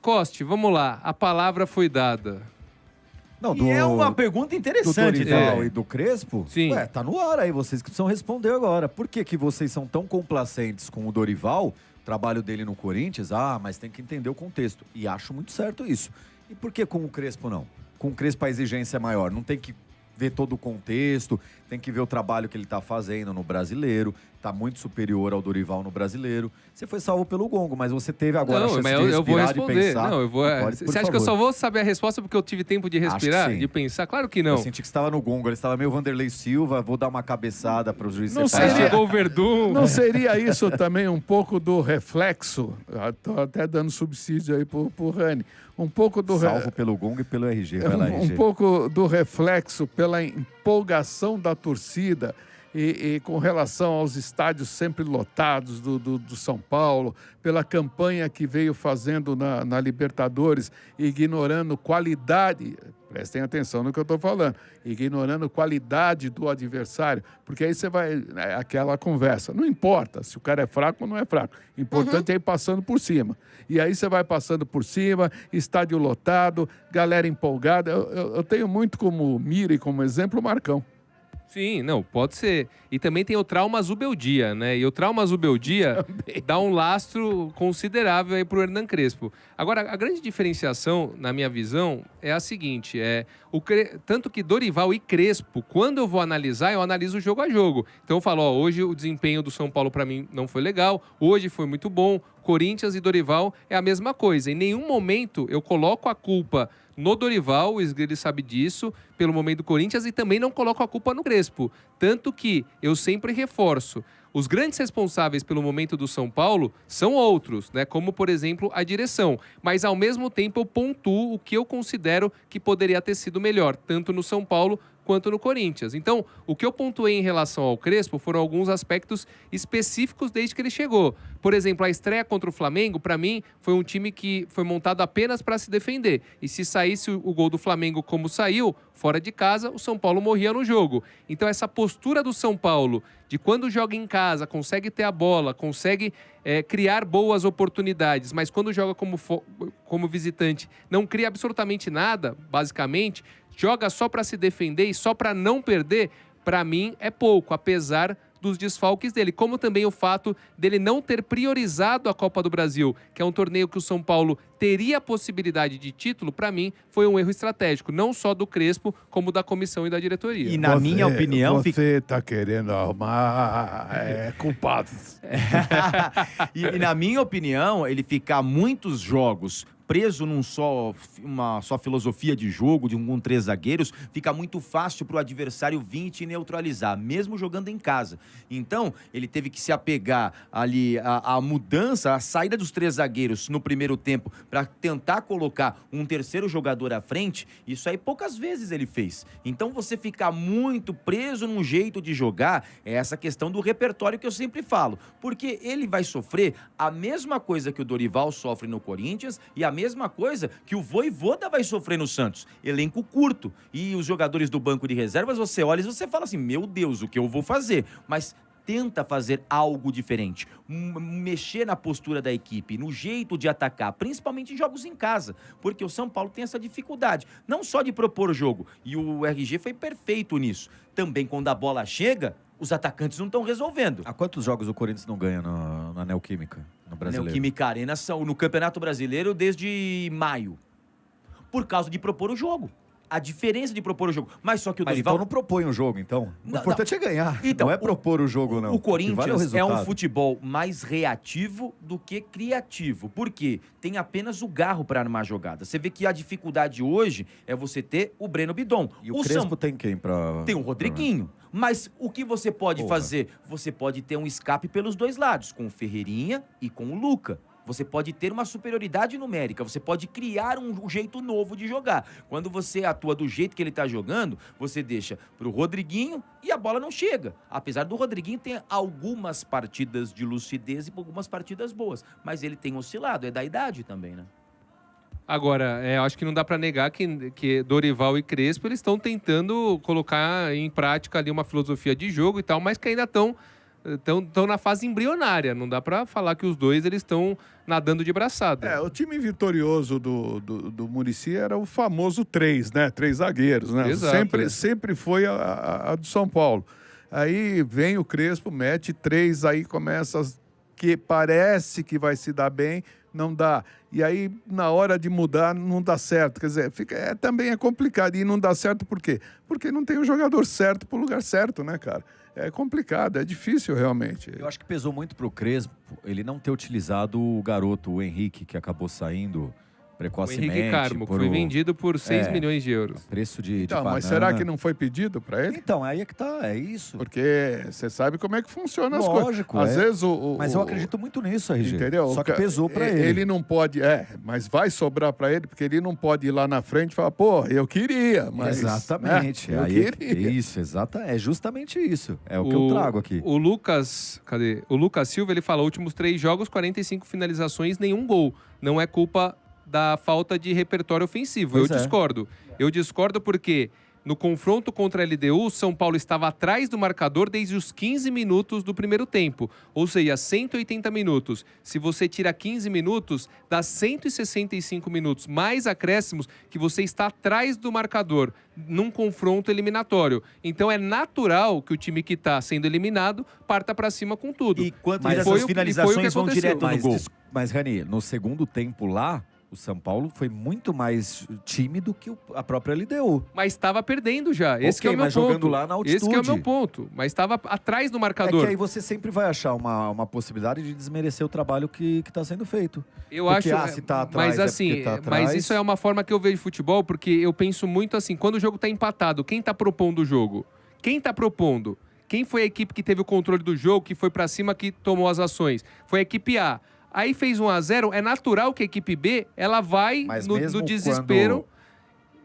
Coste, vamos lá. A palavra foi dada. Não, E é uma pergunta interessante, do Dorival né? e do Crespo? Sim. Ué, tá no ar aí, vocês que precisam responder agora. Por que que vocês são tão complacentes com o Dorival, o trabalho dele no Corinthians? Ah, mas tem que entender o contexto. E acho muito certo isso. E por que com o Crespo não? Com o Crespo a exigência é maior. Não tem que ver todo o contexto, tem que ver o trabalho que ele tá fazendo no Brasileiro, tá muito superior ao Dorival no Brasileiro. Você foi salvo pelo gongo, mas você teve agora a chance mas de eu vou respirar, de responder. pensar. Não, eu vou. Pode, por Você acha que eu favor. só vou saber a resposta porque eu tive tempo de respirar, sim. de pensar? Claro que não. Eu senti que você estava no gongo, ele estava meio Vanderlei Silva, vou dar uma cabeçada para o juiz Não separar. seria- Chegou o Verdun. Não seria isso também um pouco do reflexo? Estou até dando subsídio aí pro Rani. Um pouco do Salvo pelo gongo e pelo RG. Vai lá, um RG. pouco do reflexo pela empolgação da torcida e com relação aos estádios sempre lotados do São Paulo, pela campanha que veio fazendo na Libertadores, ignorando qualidade, prestem atenção no que eu estou falando, ignorando qualidade do adversário, porque aí você vai, aquela conversa, não importa se o cara é fraco ou não é fraco, o importante é ir passando por cima. E aí você vai passando por cima, estádio lotado, galera empolgada. Eu tenho muito como mira e como exemplo o Marcão. Sim, não, pode ser. E também tem o trauma Zubeldia, né? E o trauma Zubeldia dá um lastro considerável aí pro Hernan Crespo. Agora, a grande diferenciação, na minha visão, é a seguinte, tanto que Dorival e Crespo, quando eu vou analisar, eu analiso jogo a jogo. Então eu falo, ó, hoje o desempenho do São Paulo para mim não foi legal, hoje foi muito bom, Corinthians e Dorival é a mesma coisa. Em nenhum momento eu coloco a culpa no Dorival, o Sgrilli sabe disso, pelo momento do Corinthians, e também não coloco a culpa no Crespo. Tanto que eu sempre reforço, os grandes responsáveis pelo momento do São Paulo são outros, né? Como, por exemplo, a direção. Mas, ao mesmo tempo, eu pontuo o que eu considero que poderia ter sido melhor, tanto no São Paulo quanto no Corinthians. Então, o que eu pontuei em relação ao Crespo foram alguns aspectos específicos desde que ele chegou. Por exemplo, a estreia contra o Flamengo, para mim, foi um time que foi montado apenas para se defender. E se saísse o gol do Flamengo como saiu, fora de casa, o São Paulo morria no jogo. Então, essa postura do São Paulo, de quando joga em casa, consegue ter a bola, consegue criar boas oportunidades, mas quando joga como visitante, não cria absolutamente nada, basicamente, joga só para se defender e só para não perder, para mim é pouco, apesar dos desfalques dele, como também o fato dele não ter priorizado a Copa do Brasil, que é um torneio que o São Paulo teria a possibilidade de título, para mim foi um erro estratégico, não só do Crespo, como da comissão e da diretoria. E na minha opinião... Você está querendo arrumar culpados. E na minha opinião, ele ficar muitos jogos preso uma só filosofia de jogo, com 3 zagueiros, fica muito fácil para o adversário vir te neutralizar, mesmo jogando em casa. Então, ele teve que se apegar ali à mudança, à saída dos 3 zagueiros no primeiro tempo, para tentar colocar um terceiro jogador à frente. Isso aí poucas vezes ele fez. Então, você ficar muito preso num jeito de jogar, é essa questão do repertório que eu sempre falo, porque ele vai sofrer a mesma coisa que o Dorival sofre no Corinthians e a mesma coisa que o Vojvoda vai sofrer no Santos. Elenco curto. E os jogadores do banco de reservas, você olha e você fala assim, meu Deus, o que eu vou fazer? Mas tenta fazer algo diferente. Mexer na postura da equipe, no jeito de atacar, principalmente em jogos em casa. Porque o São Paulo tem essa dificuldade. Não só de propor o jogo. E o RG foi perfeito nisso. Também quando a bola chega, os atacantes não estão resolvendo. Há quantos jogos o Corinthians não ganha na Neoquímica, no Brasileiro? Neoquímica Arena são no Campeonato Brasileiro desde maio. Por causa de propor o jogo. A diferença de propor o jogo. Mas só que o Mas Dorival... então não propõe o jogo, então? O Não, importante é ganhar, então, não é propor o jogo, não. O Corinthians vale é um resultado. futebol mais reativo do que criativo. Por quê? Tem apenas o garro para armar jogada. Você vê que a dificuldade hoje é você ter o Breno Bidon. E o Crespo tem quem para... Tem o Rodriguinho. Mas o que você pode fazer? Você pode ter um escape pelos dois lados, com o Ferreirinha e com o Luca. Você pode ter uma superioridade numérica, você pode criar um jeito novo de jogar. Quando você atua do jeito que ele está jogando, você deixa para o Rodriguinho e a bola não chega. Apesar do Rodriguinho ter algumas partidas de lucidez e algumas partidas boas, mas ele tem oscilado, é da idade também, né? Agora, acho que não dá para negar que Dorival e Crespo eles estão tentando colocar em prática ali uma filosofia de jogo e tal, mas que ainda estão estão na fase embrionária. Não dá para falar que os dois eles estão nadando de braçada. O time vitorioso do Muricy era o famoso 3, né? 3 zagueiros, né? Exato, Sempre foi a do São Paulo. Aí vem o Crespo, mete 3, aí começa que parece que vai se dar bem, não dá. E aí, na hora de mudar, não dá certo. Quer dizer, também é complicado. E não dá certo por quê? Porque não tem o jogador certo pro lugar certo, né, cara? É complicado, é difícil realmente. Eu acho que pesou muito pro Crespo ele não ter utilizado o garoto, o Henrique, que acabou saindo O precocemente. Henrique Carmo, que foi vendido por 6 milhões de euros. Preço de Então, banana. mas será que não foi pedido para ele? Então, aí é que tá, é isso. Porque você sabe como é que funciona as coisas. Lógico, Às vezes Mas eu acredito muito nisso, RG. Entendeu? Só que pesou pra ele. Ele não pode, mas vai sobrar para ele, porque ele não pode ir lá na frente e falar, pô, eu queria, mas... Exatamente. Né, eu aí queria. Isso, é justamente isso. É o que eu trago aqui. O Lucas Silva, ele fala, últimos 3 jogos, 45 finalizações, nenhum gol. Não é culpa da falta de repertório ofensivo. Pois Eu discordo. Eu discordo porque no confronto contra a LDU, São Paulo estava atrás do marcador desde os 15 minutos do primeiro tempo. Ou seja, 180 minutos. Se você tira 15 minutos, dá 165 minutos, mais acréscimos, que você está atrás do marcador num confronto eliminatório. Então é natural que o time que está sendo eliminado parta para cima com tudo. E quantas Mas dessas foi finalizações o que vão aconteceu. direto no gol? Mas, Rani, no segundo tempo lá, o São Paulo foi muito mais tímido que a própria LDU. Mas estava perdendo já. Esse que é o meu mas ponto. jogando lá na altitude. Esse que é o meu ponto. Mas estava atrás do É marcador. que aí você sempre vai achar uma possibilidade de desmerecer o trabalho que está sendo feito. Eu Porque, acho, se tá atrás, mas assim, tá atrás. mas isso é uma forma que eu vejo futebol, porque eu penso muito assim, quando o jogo tá empatado, quem tá propondo o jogo? Quem tá propondo? Quem foi a equipe que teve o controle do jogo, que foi pra cima, que tomou as ações? Foi a equipe A. Aí fez 1-0, é natural que a equipe B, ela vai no desespero.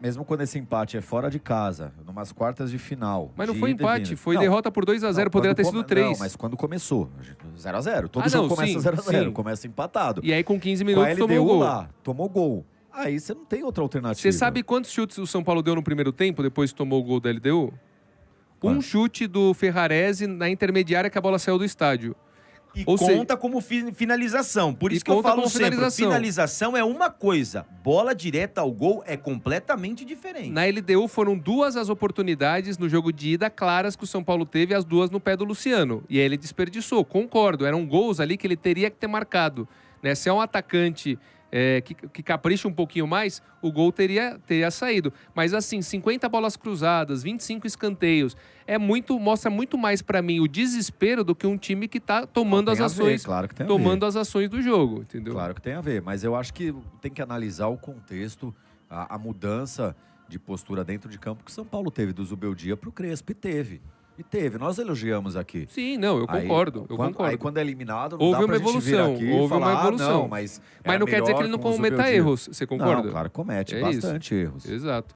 Mesmo quando esse empate é fora de casa, numas quartas de final. Mas não de foi ida e empate, vinda. foi Não, derrota por 2-0, não, poderia ter quando sido come- 3. Não, mas quando começou, 0-0. Todo Ah, jogo não, começa sim, 0-0, sim. começa empatado. E aí com 15 Com a minutos tomou o LDU gol. lá, tomou gol. Aí você não tem outra alternativa. Você sabe quantos chutes o São Paulo deu no primeiro tempo, depois que tomou o gol da LDU? Um Quanto? chute do Ferrarese na intermediária que a bola saiu do estádio. E Ou conta como finalização. Por isso que eu conta falo como sempre, finalização. finalização é uma coisa, bola direta ao gol é completamente diferente. Na LDU foram 2 as oportunidades no jogo de ida claras que o São Paulo teve, as 2 no pé do Luciano. E aí ele desperdiçou, concordo. Eram gols ali que ele teria que ter marcado. Né? Se é um atacante que capricha um pouquinho mais, o gol teria saído. Mas assim, 50 bolas cruzadas, 25 escanteios. Mostra muito mais pra mim o desespero do que um time que tá tomando as Tem a ver, ações. claro que tem a Tomando ver. as ações do jogo, entendeu? Claro que tem a ver, mas eu acho que tem que analisar o contexto, a mudança de postura dentro de campo que o São Paulo teve do Zubeldia pro Crespo, e teve. Nós elogiamos aqui. Sim, não, eu concordo. Aí quando é eliminado, não Houve dá uma pra gente vir evolução, aqui e houve falar, uma evolução. não, mas Mas era não quer dizer que melhor ele não com o cometa Zubeldia. erros, você concorda? Não, claro, comete É bastante erros. Exato.